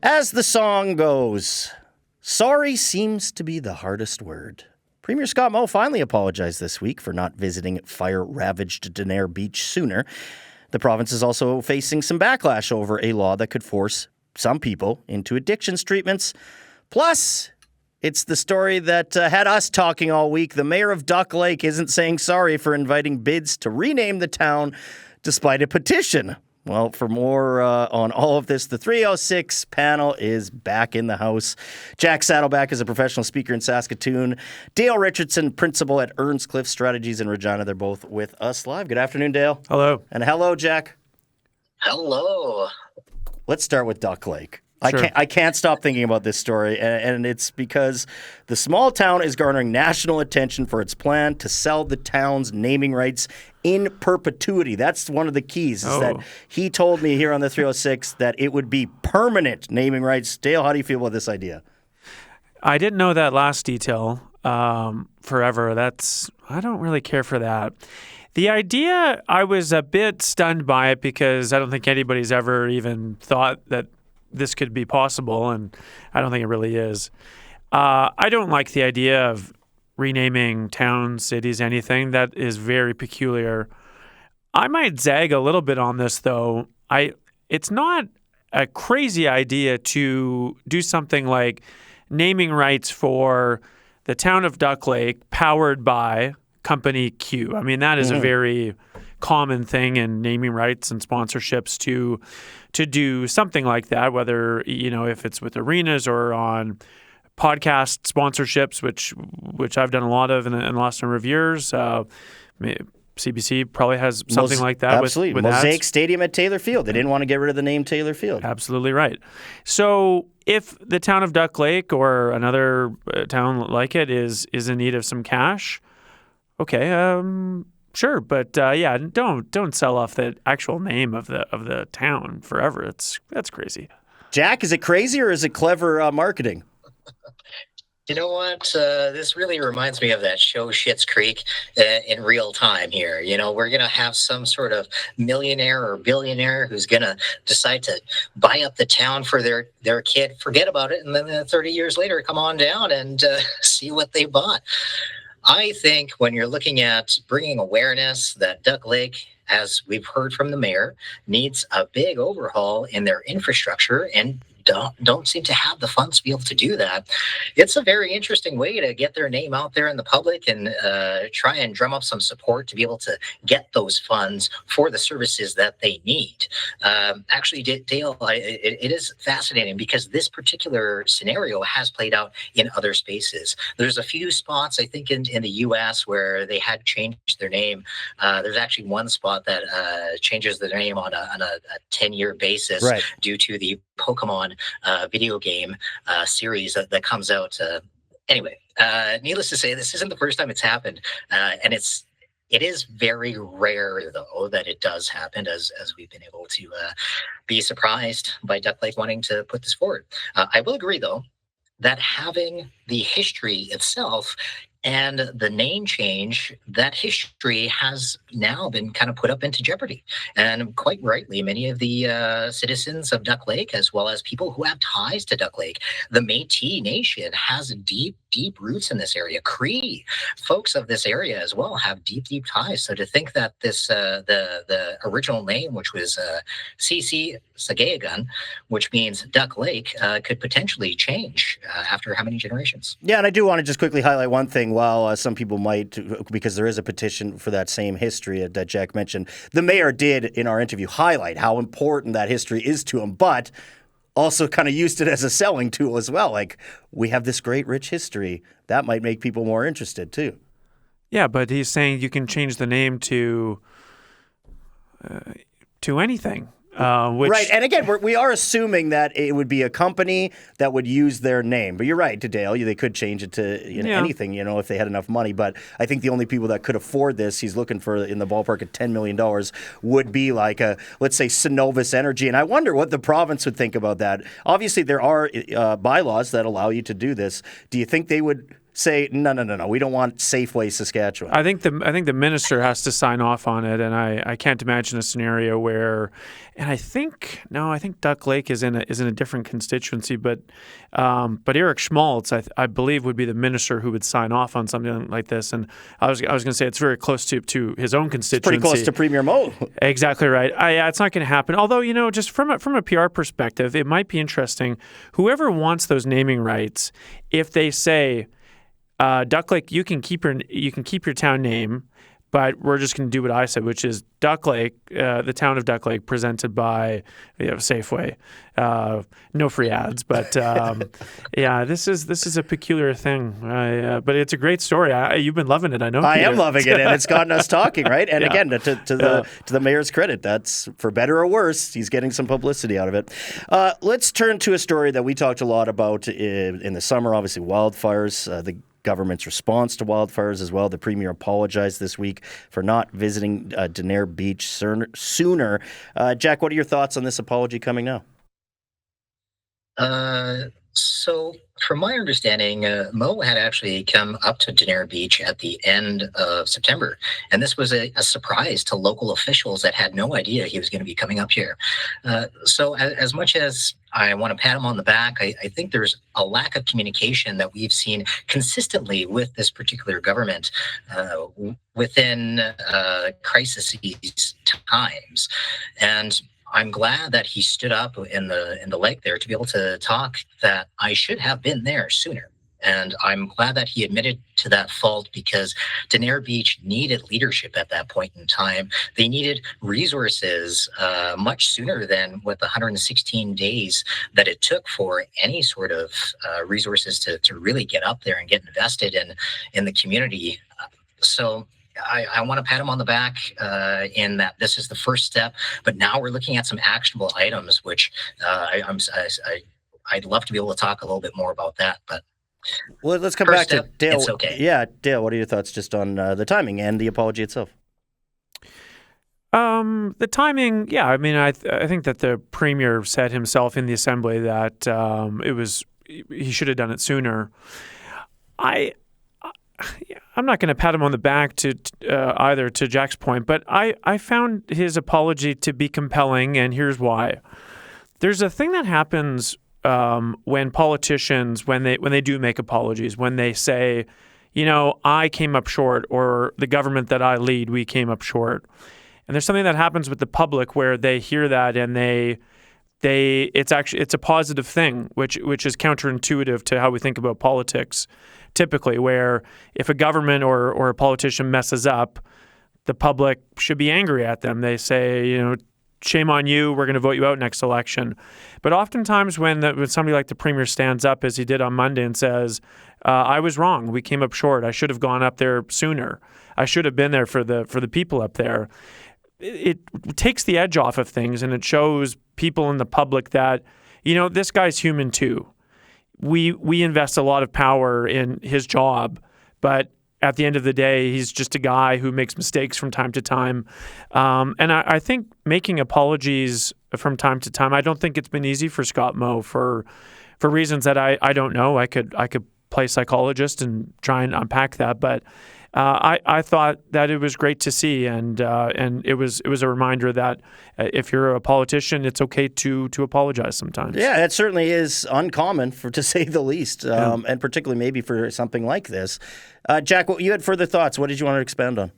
As the song goes, sorry seems to be the hardest word. Premier Scott Moe finally apologized this week for not visiting fire-ravaged Denare Beach sooner. The province is also facing some backlash over a law that could force some people into addictions treatments. Plus, it's the story that had us talking all week. The mayor of Duck Lake isn't saying sorry for inviting bids to rename the town despite a petition. Well, for more on all of this, the 306 panel is back in the house. Jack Saddleback is a professional speaker in Saskatoon. Dale Richardson, principal at Earnscliffe Strategies in Regina. They're both with us live. Good afternoon, Dale. Hello. And hello, Jack. Hello. Let's start with Duck Lake. Sure. I can't stop thinking about this story, and it's because the small town is garnering national attention for its plan to sell the town's naming rights in perpetuity. That's one of the keys, is that he told me here on the 306 that it would be permanent naming rights. Dale, how do you feel about this idea? I didn't know that last detail. Forever. I don't really care for that. The idea, I was a bit stunned by it because I don't think anybody's ever even thought that this could be possible, and I don't think it really is. I don't like the idea of renaming towns, cities, anything. That is very peculiar. I might zag a little bit on this, though. It's not a crazy idea to do something like naming rights for the town of Duck Lake powered by Company Q. I mean, that is a very common thing in naming rights and sponsorships to do something like that, whether, if it's with arenas or on podcast sponsorships, which I've done a lot of in the last number of years. CBC probably has something like that. Absolutely. With Mosaic ads. Stadium at Taylor Field. They didn't want to get rid of the name Taylor Field. Absolutely right. So if the town of Duck Lake or another town like it is in need of some cash, okay, sure, but don't sell off the actual name of the town forever. That's crazy. Jack, is it crazy or is it clever marketing? You know what? This really reminds me of that show Schitt's Creek in real time here. We're going to have some sort of millionaire or billionaire who's going to decide to buy up the town for their kid, forget about it, and then 30 years later, come on down and see what they bought. I think when you're looking at bringing awareness that Duck Lake, as we've heard from the mayor, needs a big overhaul in their infrastructure and don't seem to have the funds to be able to do that. It's a very interesting way to get their name out there in the public and try and drum up some support to be able to get those funds for the services that they need. Actually, Dale, it is fascinating because this particular scenario has played out in other spaces. There's a few spots, I think, in the U.S. where they had changed their name. There's actually one spot that changes their name on a 10-year basis due to the Pokemon video game series that comes out. Anyway, needless to say, this isn't the first time it's happened, and it is very rare, though, that it does happen, as we've been able to be surprised by Duck Lake wanting to put this forward. I will agree, though, that having the history itself and the name change, that history has now been kind of put up into jeopardy. And quite rightly, many of the citizens of Duck Lake, as well as people who have ties to Duck Lake, the Métis Nation has deep roots in this area. Cree folks of this area as well have deep ties. So to think that this the original name, which was CC Sagayagun, which means Duck Lake, could potentially change after how many generations? Yeah, and I do want to just quickly highlight one thing. While some people might, because there is a petition for that same history that Jack mentioned, the mayor did in our interview highlight how important that history is to him, but also kind of used it as a selling tool as well. Like, we have this great rich history. That might make people more interested too. Yeah, but he's saying you can change the name to anything. Right, and again, we are assuming that it would be a company that would use their name. But you're right, to Dale, they could change it to anything, if they had enough money. But I think the only people that could afford this, he's looking for in the ballpark of $10 million, would be like let's say, Synovus Energy. And I wonder what the province would think about that. Obviously, there are bylaws that allow you to do this. Do you think they would say, no, we don't want Safeway Saskatchewan? I think the minister has to sign off on it, and I can't imagine a scenario where, and I think Duck Lake is in a different constituency, but Eric Schmaltz I believe would be the minister who would sign off on something like this, and I was going to say it's very close to his own constituency. It's pretty close to Premier Moe. Exactly right. Yeah, it's not going to happen. Although just from a PR perspective, it might be interesting. Whoever wants those naming rights, if they say, Duck Lake, you can keep your town name, but we're just going to do what I said, which is Duck Lake, the town of Duck Lake, presented by Safeway. No free ads, but yeah, this is a peculiar thing. But it's a great story. You've been loving it, I know. I Peter. am loving it, and it's gotten us talking, right? And again, to the mayor's credit, that's for better or worse, he's getting some publicity out of it. Let's turn to a story that we talked a lot about in the summer. Obviously, wildfires. The government's response to wildfires as well. The premier apologized this week for not visiting Denare Beach sooner. Jack, what are your thoughts on this apology coming now? So from my understanding, Mo had actually come up to Denare Beach at the end of September. And this was a surprise to local officials that had no idea he was going to be coming up here. So as much as I want to pat him on the back, I think there's a lack of communication that we've seen consistently with this particular government within crisis times. And I'm glad that he stood up in the lake there to be able to talk that I should have been there sooner. And I'm glad that he admitted to that fault, because Denare Beach needed leadership at that point in time. They needed resources much sooner than what the 116 days that it took for any sort of resources to really get up there and get invested in the community. So I want to pat him on the back in that this is the first step, but now we're looking at some actionable items, which I'd love to be able to talk a little bit more about that. But well, let's come back to Dale. It's okay. Yeah, Dale, what are your thoughts just on the timing and the apology itself? The timing, yeah. I mean, I think that the premier said himself in the assembly that he should have done it sooner. I'm not going to pat him on the back to either, to Jack's point, but I found his apology to be compelling, and here's why. There's a thing that happens when politicians, when they do make apologies, when they say, I came up short, or the government that I lead, we came up short. And there's something that happens with the public where they hear that and it's a positive thing, which is counterintuitive to how we think about politics typically, where if a government or a politician messes up, the public should be angry at them. They say, shame on you, we're going to vote you out next election. But oftentimes when somebody like the premier stands up, as he did on Monday, and says, I was wrong, we came up short, I should have gone up there sooner, I should have been there for the people up there, it takes the edge off of things, and it shows people in the public that, this guy's human too. We invest a lot of power in his job, but at the end of the day, he's just a guy who makes mistakes from time to time. And I think making apologies from time to time, I don't think it's been easy for Scott Moe for reasons that I don't know. I could play psychologist and try and unpack that, but I thought that it was great to see, and it was a reminder that if you're a politician, it's okay to apologize sometimes. Yeah, it certainly is uncommon, to say the least, and particularly maybe for something like this. Jack, you had further thoughts. What did you want to expand on?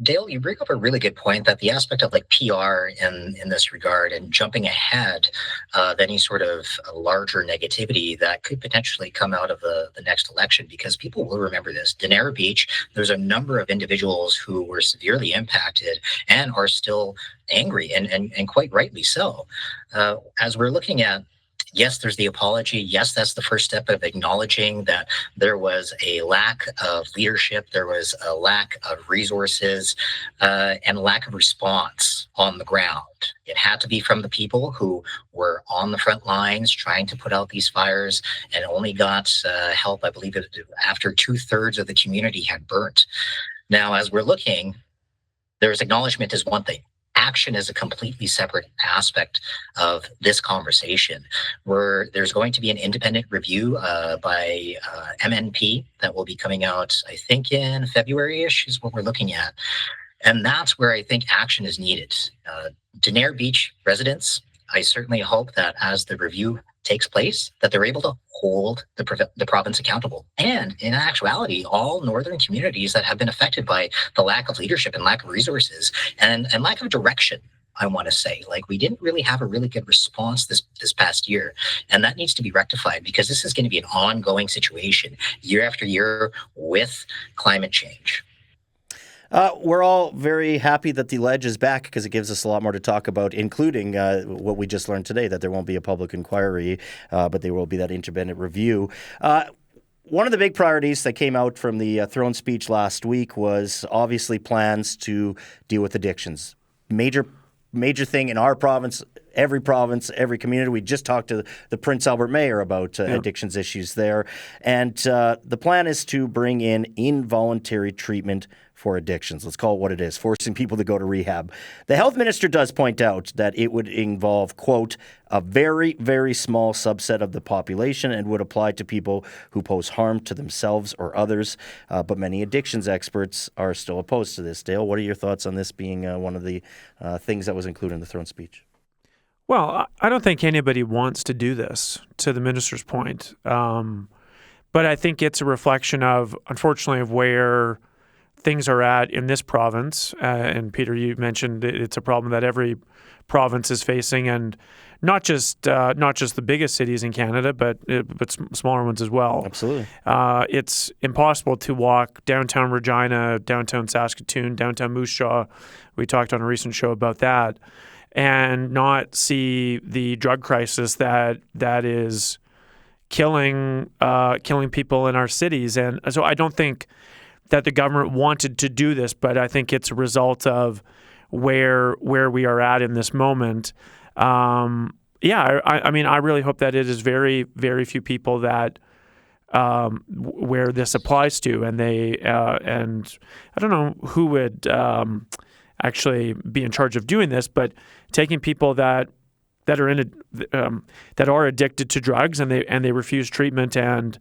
Dale, you bring up a really good point, that the aspect of PR in this regard, and jumping ahead of any sort of larger negativity that could potentially come out of the next election, because people will remember this. Denare Beach, there's a number of individuals who were severely impacted and are still angry, and quite rightly so. As we're looking at, yes, there's the apology. Yes, that's the first step of acknowledging that there was a lack of leadership, there was a lack of resources, and a lack of response on the ground. It had to be from the people who were on the front lines trying to put out these fires, and only got help, I believe, after 2/3 of the community had burnt. Now, as we're looking, there's acknowledgement is one thing. action is a completely separate aspect of this conversation, where there's going to be an independent review by MNP that will be coming out, I think, in February-ish is what we're looking at. And that's where I think action is needed. Denare Beach residents, I certainly hope that as the review takes place, that they're able to hold the province accountable. And in actuality, all northern communities that have been affected by the lack of leadership and lack of resources and lack of direction, I want to say. Like, we didn't really have a really good response this past year. And that needs to be rectified, because this is going to be an ongoing situation year after year with climate change. We're all very happy that the ledge is back, because it gives us a lot more to talk about, including what we just learned today, that there won't be a public inquiry, but there will be that independent review. One of the big priorities that came out from the throne speech last week was obviously plans to deal with addictions. Major thing in our province, every community. We just talked to the Prince Albert mayor about addictions issues there. And the plan is to bring in involuntary treatment for addictions. Let's call it what it is, forcing people to go to rehab. The health minister does point out that it would involve, quote, a very, very small subset of the population and would apply to people who pose harm to themselves or others. But many addictions experts are still opposed to this. Dale, what are your thoughts on this being one of the things that was included in the throne speech? Well, I don't think anybody wants to do this, to the minister's point. But I think it's a reflection of, unfortunately, of where things are at in this province. And Peter, you mentioned it's a problem that every province is facing, and not just the biggest cities in Canada, but smaller ones as well. Absolutely. It's impossible to walk downtown Regina, downtown Saskatoon, downtown Moose Jaw. We talked on a recent show about that, and not see the drug crisis that is killing people in our cities. And so I don't think that the government wanted to do this, but I think it's a result of where we are at in this moment. I mean, I really hope that it is very, very few people that where this applies to, and and I don't know who would actually be in charge of doing this, but taking people that are addicted to drugs and they refuse treatment, and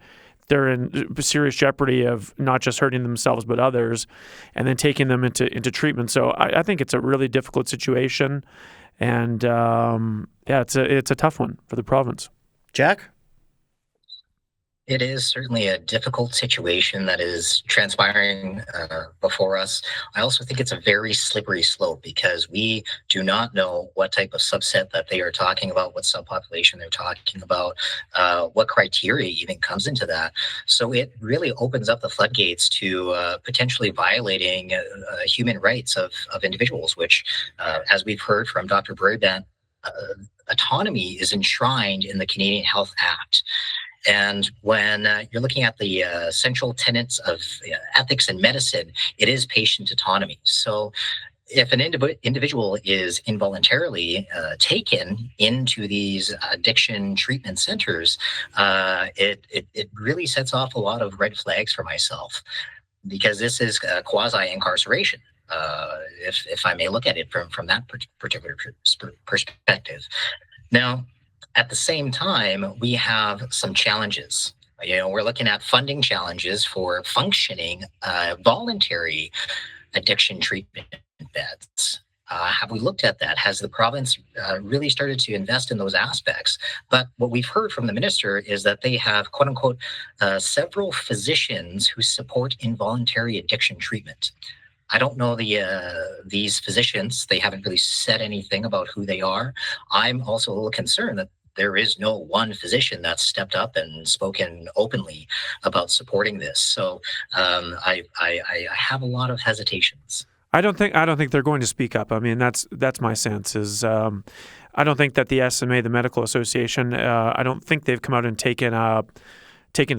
they're in serious jeopardy of not just hurting themselves but others, and then taking them into treatment. So I think it's a really difficult situation, and it's a tough one for the province. Jack? It is certainly a difficult situation that is transpiring before us. I also think it's a very slippery slope, because we do not know what type of subset that they are talking about, what subpopulation they're talking about, what criteria even comes into that. So it really opens up the floodgates to potentially violating human rights of individuals, which, as we've heard from Dr. Brabant, autonomy is enshrined in the Canadian Health Act. And when you're looking at the central tenets of ethics in medicine, it is patient autonomy. So if an individual is involuntarily taken into these addiction treatment centers, it really sets off a lot of red flags for myself, because this is quasi-incarceration, if I may look at it from that particular perspective. Now, at the same time, we have some challenges. We're looking at funding challenges for functioning voluntary addiction treatment beds. Have we looked at that? Has the province really started to invest in those aspects? But what we've heard from the minister is that they have, quote unquote, several physicians who support involuntary addiction treatment. I don't know these physicians. They haven't really said anything about who they are. I'm also a little concerned that there is no one physician that's stepped up and spoken openly about supporting this. So I have a lot of hesitations. I don't think they're going to speak up. I mean, that's my sense. Is I don't think that the SMA, the Medical Association, I don't think they've come out and taken a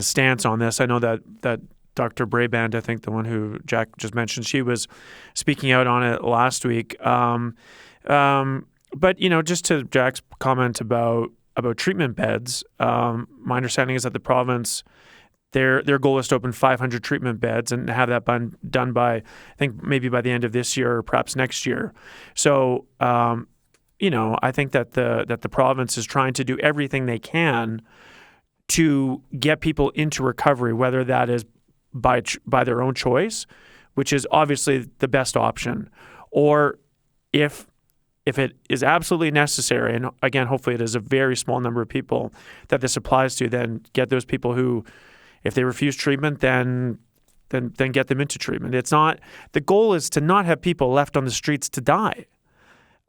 stance on this. I know that Dr. Brabant, I think the one who Jack just mentioned, she was speaking out on it last week. But just to Jack's comment about treatment beds, my understanding is that the province Their goal is to open 500 treatment beds and have that done by, I think, maybe by the end of this year or perhaps next year. So, I think that the province is trying to do everything they can to get people into recovery, whether that is by their own choice, which is obviously the best option, or if it is absolutely necessary, and again, hopefully it is a very small number of people that this applies to, then get those people who, if they refuse treatment, then get them into treatment. It's not, the goal is to not have people left on the streets to die.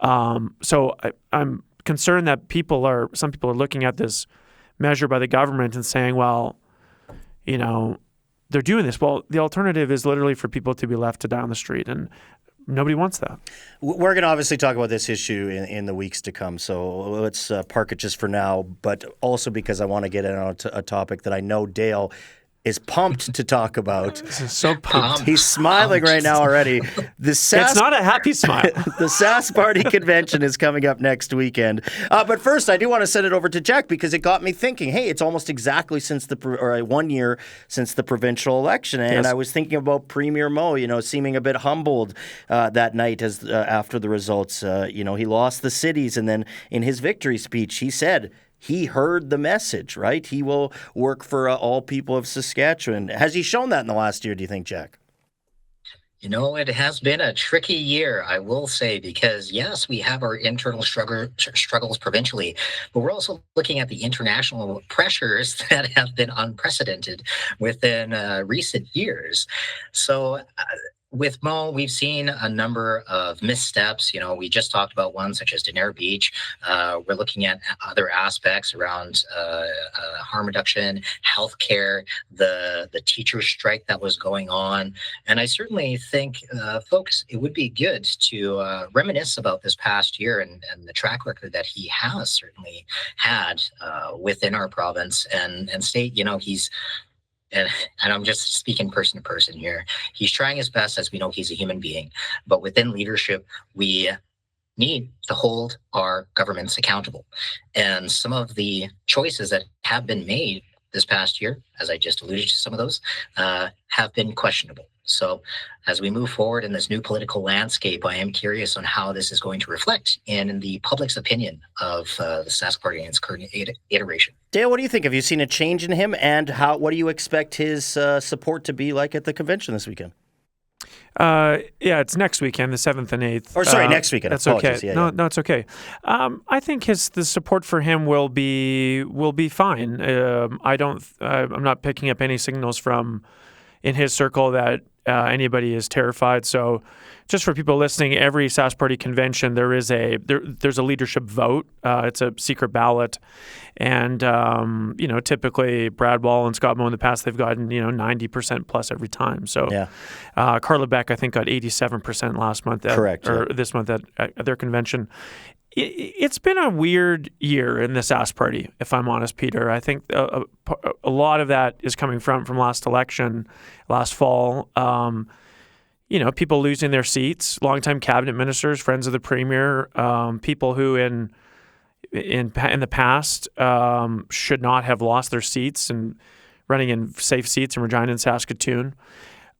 So I'm concerned that some people are looking at this measure by the government and saying, well, they're doing this. Well, the alternative is literally for people to be left to die on the street, and nobody wants that. We're going to obviously talk about this issue in the weeks to come, so let's park it just for now, but also because I want to get in on a topic that I know Dale is pumped to talk about. So pumped. He's smiling right now already. It's not a happy smile. The Sask Party Convention is coming up next weekend. But first, I do want to send it over to Jack because it got me thinking, hey, it's almost exactly 1 year since the provincial election. And Yes. I was thinking about Premier Mo, seeming a bit humbled that night after the results. He lost the cities. And then in his victory speech, he said, he heard the message, right? He will work for all people of Saskatchewan. Has he shown that in the last year, do you think, Jack? It has been a tricky year, I will say, because yes, we have our internal struggles provincially, but we're also looking at the international pressures that have been unprecedented within recent years. So with Mo, we've seen a number of missteps. We just talked about one such as Denare Beach. We're looking at other aspects around harm reduction, healthcare, the teacher strike that was going on. And I certainly think, folks, it would be good to reminisce about this past year and the track record that he has certainly had within our province and state. And I'm just speaking person to person here. He's trying his best, as we know he's a human being. But within leadership, we need to hold our governments accountable. And some of the choices that have been made this past year, as I just alluded to some of those, have been questionable. So as we move forward in this new political landscape, I am curious on how this is going to reflect in the public's opinion of the Sask Party in its current iteration. Dale, what do you think? Have you seen a change in him, and what do you expect his support to be like at the convention this weekend? It's next weekend, the 7th and 8th. Or sorry, next weekend. That's Apologies. okay. No, it's okay. I think the support for him will be fine. I'm not picking up any signals in his circle that anybody is terrified. So just for people listening, every Sask Party convention, there's a leadership vote. It's a secret ballot. And, typically Brad Wall and Scott Moe in the past, they've gotten, 90% plus every time. So Carla Beck, I think, got 87% last month. Correct. Or this month at their convention. It's been a weird year in the Sask Party, if I'm honest, Peter. I think a lot of that is coming from last election, last fall. People losing their seats, longtime cabinet ministers, friends of the premier, people who in the past should not have lost their seats and running in safe seats in Regina and Saskatoon.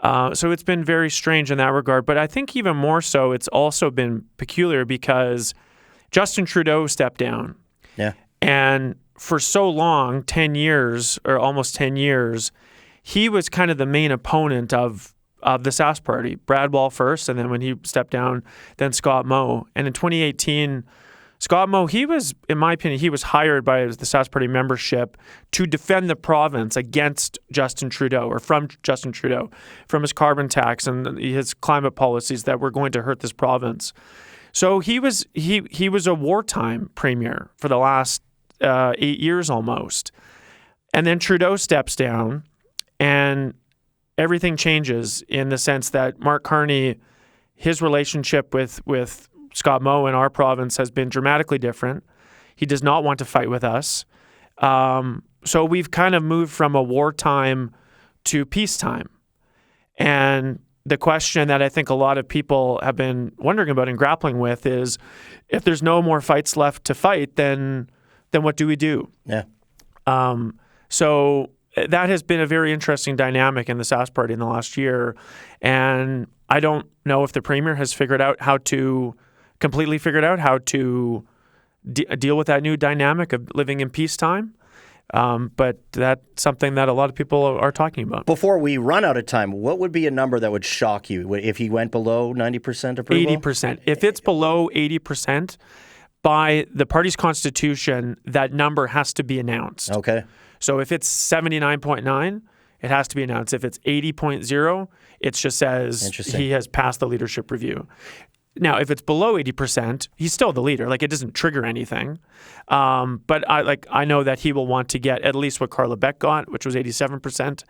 So it's been very strange in that regard. But I think even more so, it's also been peculiar because Justin Trudeau stepped down. Yeah. And for so long, 10 years or almost 10 years, he was kind of the main opponent of the Sask Party. Brad Wall first, and then when he stepped down, then Scott Moe. And in 2018, Scott Moe, in my opinion, he was hired by the Sask Party membership to defend the province against Justin Trudeau, or from Justin Trudeau, from his carbon tax and his climate policies that were going to hurt this province. So he was a wartime premier for the last 8 years almost. And then Trudeau steps down and everything changes in the sense that Mark Carney, his relationship with Scott Moe in our province has been dramatically different. He does not want to fight with us. So we've kind of moved from a wartime to peacetime. And the question that I think a lot of people have been wondering about and grappling with is, if there's no more fights left to fight, then what do we do? Yeah. So that has been a very interesting dynamic in the Sask party in the last year. And I don't know if the Premier has completely figured out how to deal with that new dynamic of living in peacetime. But that's something that a lot of people are talking about. Before we run out of time, what would be a number that would shock you if he went below 90% approval? 80%. If it's below 80%, by the party's constitution, that number has to be announced. Okay. So if it's 79.9, it has to be announced. If it's 80.0, it just says he has passed the leadership review. Now, if it's below 80%, he's still the leader. Like, it doesn't trigger anything. But I know that he will want to get at least what Carla Beck got, which was 87%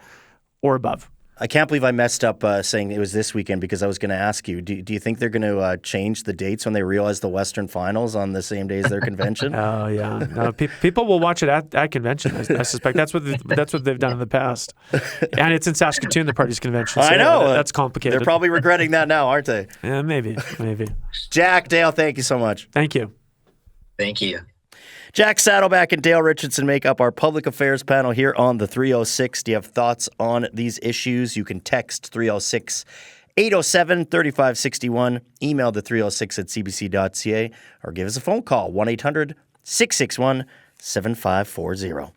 or above. I can't believe I messed up saying it was this weekend because I was going to ask you, do you think they're going to change the dates when they realize the Western Finals on the same day as their convention? Oh, yeah. No, people will watch it at convention, I suspect. That's what they've done in the past. And it's in Saskatoon, the party's convention. So I know. That's complicated. They're probably regretting that now, aren't they? Yeah, maybe. Jack, Dale, thank you so much. Thank you. Thank you. Jack Saddleback and Dale Richardson make up our public affairs panel here on the 306. Do you have thoughts on these issues? You can text 306-807-3561, email the 306@cbc.ca, or give us a phone call, 1-800-661-7540.